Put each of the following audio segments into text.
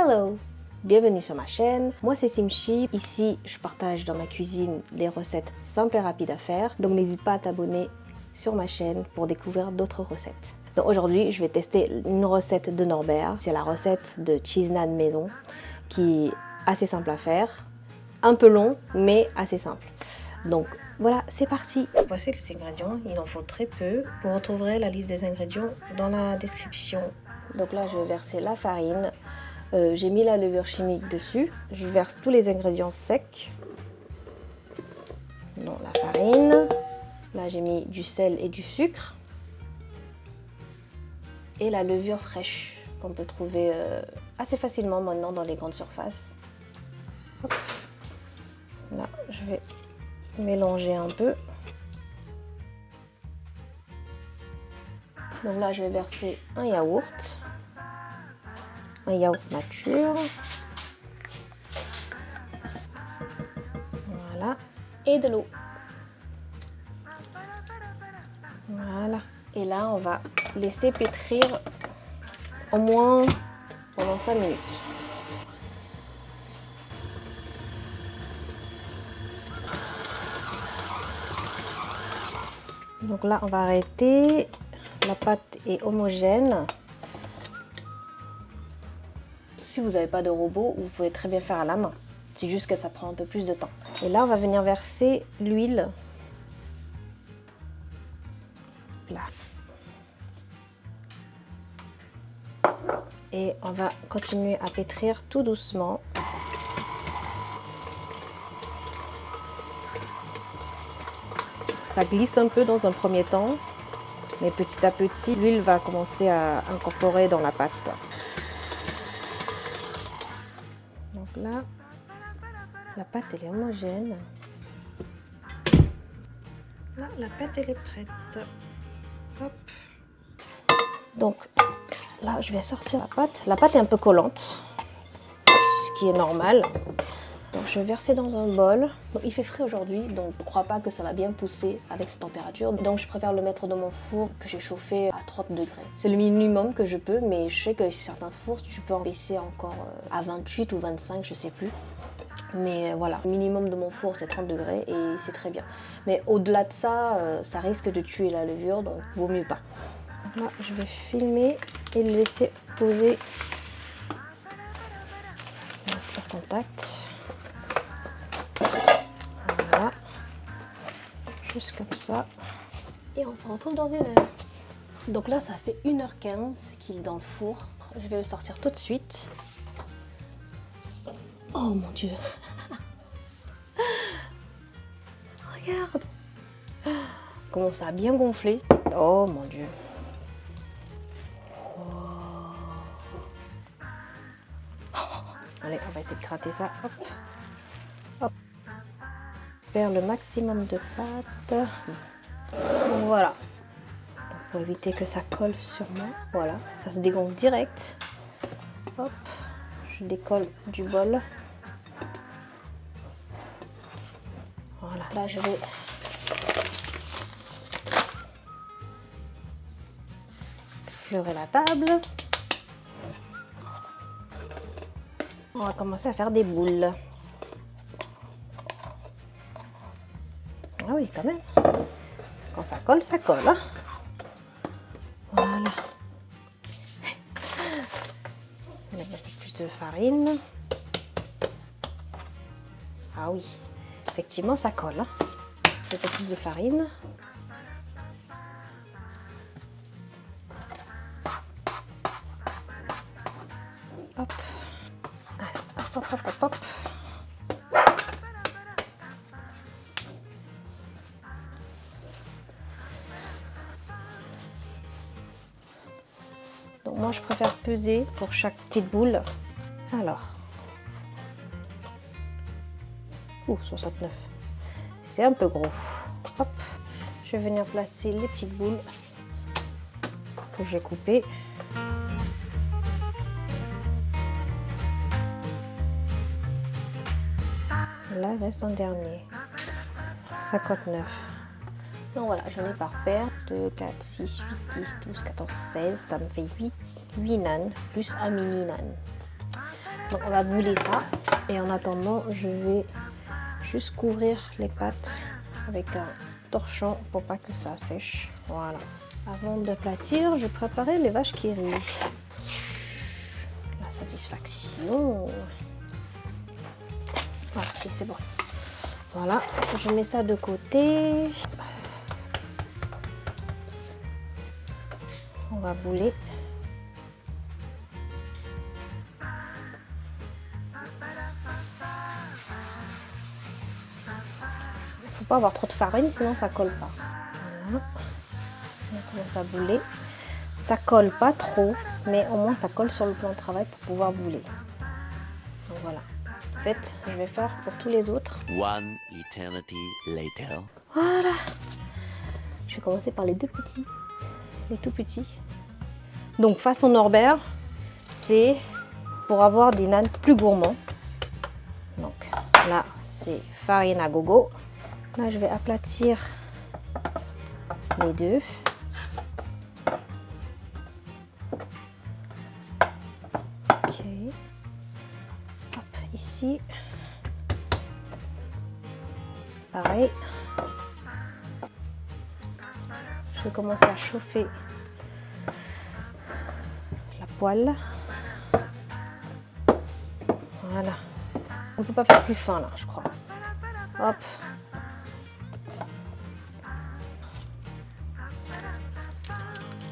Hello! Bienvenue sur ma chaîne, moi c'est Simchi. Ici, je partage dans ma cuisine des recettes simples et rapides à faire. Donc n'hésite pas à t'abonner sur ma chaîne pour découvrir d'autres recettes. Donc aujourd'hui, je vais tester une recette de Norbert. C'est la recette de cheese naan maison qui est assez simple à faire. Un peu long, mais assez simple. Donc voilà, c'est parti. Voici les ingrédients, il en faut très peu. Vous retrouverez la liste des ingrédients dans la description. Donc là, je vais verser la farine. J'ai mis la levure chimique dessus. Je verse tous les ingrédients secs dans la farine. Là, j'ai mis du sel et du sucre. Et la levure fraîche qu'on peut trouver assez facilement maintenant dans les grandes surfaces. Hop. Là, je vais mélanger un peu. Donc là, je vais verser un yaourt nature. Voilà. Et de l'eau. Voilà. Et là, on va laisser pétrir au moins pendant 5 minutes. Donc là, on va arrêter. La pâte est homogène. Si vous n'avez pas de robot, vous pouvez très bien faire à la main. C'est juste que ça prend un peu plus de temps. Et là, on va venir verser l'huile. Là. Et on va continuer à pétrir tout doucement. Ça glisse un peu dans un premier temps, mais petit à petit, l'huile va commencer à incorporer dans la pâte. Donc là, la pâte elle est homogène. Là, la pâte elle est prête. Hop. Donc là, je vais sortir la pâte. La pâte est un peu collante, ce qui est normal. Donc je vais verser dans un bol. Donc, il fait frais aujourd'hui, donc je ne crois pas que ça va bien pousser avec cette température. Donc je préfère le mettre dans mon four que j'ai chauffé à 30 degrés. C'est le minimum que je peux, mais je sais que certains fours, tu peux en baisser encore à 28 ou 25, je sais plus. Mais voilà, le minimum de mon four c'est 30 degrés et c'est très bien. Mais au-delà de ça, ça risque de tuer la levure, donc vaut mieux pas. Donc là, je vais filmer et le laisser poser en contact. Voilà, juste comme ça. Et on se retrouve dans 1 heure. Donc là, ça fait 1h15 qu'il est dans le four. Je vais le sortir tout de suite. Oh mon Dieu! Regarde! Comment ça a bien gonflé. Oh mon Dieu! Oh. Allez, on va essayer de gratter ça. Hop! Hop! Faire le maximum de pâte. Donc voilà. Donc pour éviter que ça colle sur moi. Voilà, ça se dégonfle direct. Hop! Je décolle du bol. Voilà, là je vais fleurer la table. On va commencer à faire des boules. Ah oui, quand même. Quand ça colle, ça colle. Hein. Voilà. On va mettre un peu plus de farine. Ah oui, effectivement, ça colle. Hein. Un peu plus de farine. Hop. Allez, hop, hop, hop, hop, hop. Donc moi, je préfère peser pour chaque petite boule. Alors. 69. C'est un peu gros. Hop. Je vais venir placer les petites boules que j'ai coupées. Là, il reste un dernier. 59. Donc voilà, j'en ai par paire. 2, 4, 6, 8, 10, 12, 14, 16. Ça me fait 8 naan plus un mini naan. Donc on va bouler ça. Et en attendant, je vais juste couvrir les pâtes avec un torchon pour pas que ça sèche. Voilà. Avant d'aplatir, je vais préparer les vaches qui rient. La satisfaction. Voilà, si c'est bon. Voilà, je mets ça de côté. On va bouler. Il ne faut pas avoir trop de farine, sinon ça colle pas. Voilà. On commence à bouler. Ça colle pas trop, mais au moins ça colle sur le plan de travail pour pouvoir bouler. Donc voilà. En fait, je vais faire pour tous les autres. One eternity later. Voilà. Je vais commencer par les deux petits, les tout petits. Donc façon Norbert, c'est pour avoir des nanes plus gourmands. Donc là, c'est farine à gogo. Là, je vais aplatir les deux. Ok. Hop, ici. Ici, pareil. Je vais commencer à chauffer la poêle. Voilà. On ne peut pas faire plus fin là, je crois. Hop.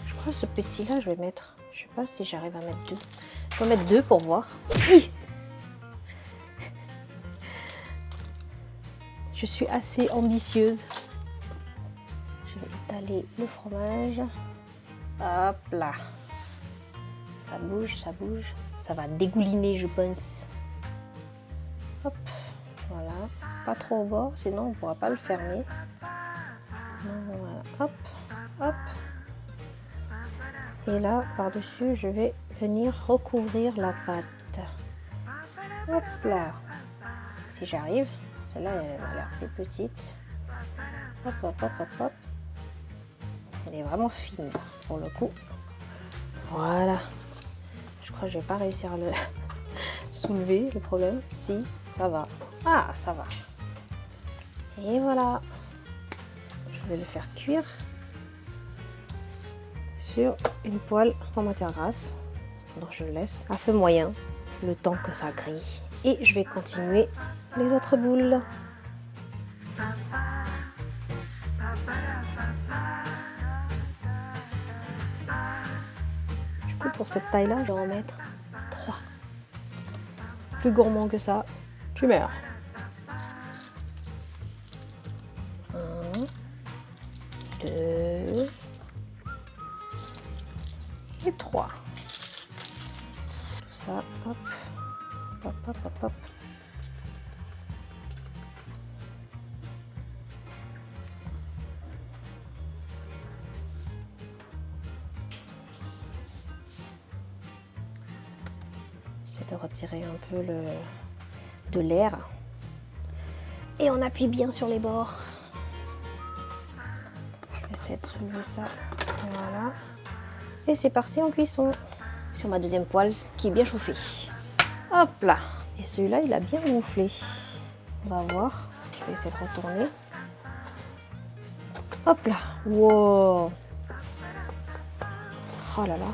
Je crois que ce petit là, je vais mettre. Je sais pas si j'arrive à mettre deux. Je vais mettre deux pour voir. Je suis assez ambitieuse. Je vais étaler le fromage. Hop là. Ça bouge, ça bouge. Ça va dégouliner, je pense. Hop, voilà. Pas trop au bord, sinon on ne pourra pas le fermer. Voilà. Hop, hop. Et là, par-dessus, je vais venir recouvrir la pâte. Hop là. Si j'arrive. Celle-là, elle a l'air plus petite. Hop, hop, hop, hop, hop. Elle est vraiment fine, pour le coup. Voilà. Je crois que je vais pas réussir à le soulever, le problème. Si, ça va. Ah, ça va. Et voilà. Je vais le faire cuire sur une poêle sans matière grasse. Donc je laisse à feu moyen le temps que ça grille. Et je vais continuer les autres boules. Du coup, pour cette taille-là, je vais en mettre 3. Plus gourmand que ça, tu meurs. 1, 2 et 3. Tout ça, hop, hop, hop, hop, hop. J'essaie de retirer un peu de l'air. Et on appuie bien sur les bords. Je vais essayer de soulever ça. Voilà. Et c'est parti en cuisson. Sur ma deuxième poêle qui est bien chauffée. Hop là. Et celui-là, il a bien gonflé. On va voir. Je vais essayer de retourner. Hop là. Wow. Oh là là.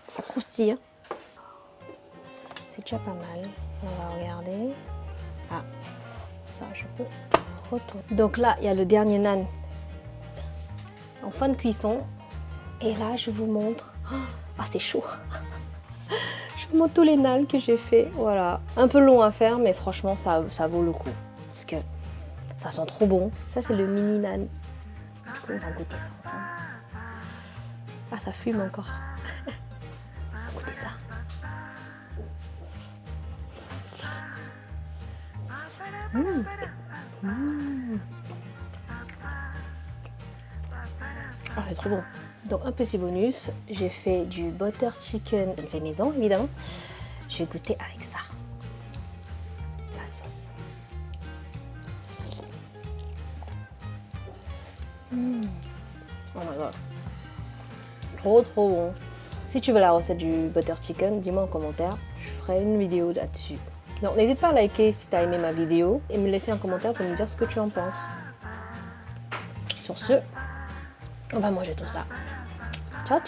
Ça croustille. Hein. C'est déjà pas mal. On va regarder. Ah, ça, je peux retourner. Donc là, il y a le dernier nan en fin de cuisson. Et là, je vous montre. Ah, c'est chaud. Je vous montre tous les nans que j'ai fait. Voilà. Un peu long à faire, mais franchement, ça vaut le coup. Parce que ça sent trop bon. Ça, c'est le mini nan. Du coup, on va goûter ça ensemble. Ah, ça fume encore. On va goûter ça. Mmh. Mmh. Ah, c'est trop bon. Donc un petit bonus, j'ai fait du butter chicken fait maison évidemment. Je vais goûter avec ça. La sauce. Mmh. Oh my god. Trop bon. Si tu veux la recette du butter chicken, dis-moi en commentaire, je ferai une vidéo là-dessus. Donc n'hésite pas à liker si tu as aimé ma vidéo et me laisser un commentaire pour me dire ce que tu en penses. Sur ce, on va manger tout ça.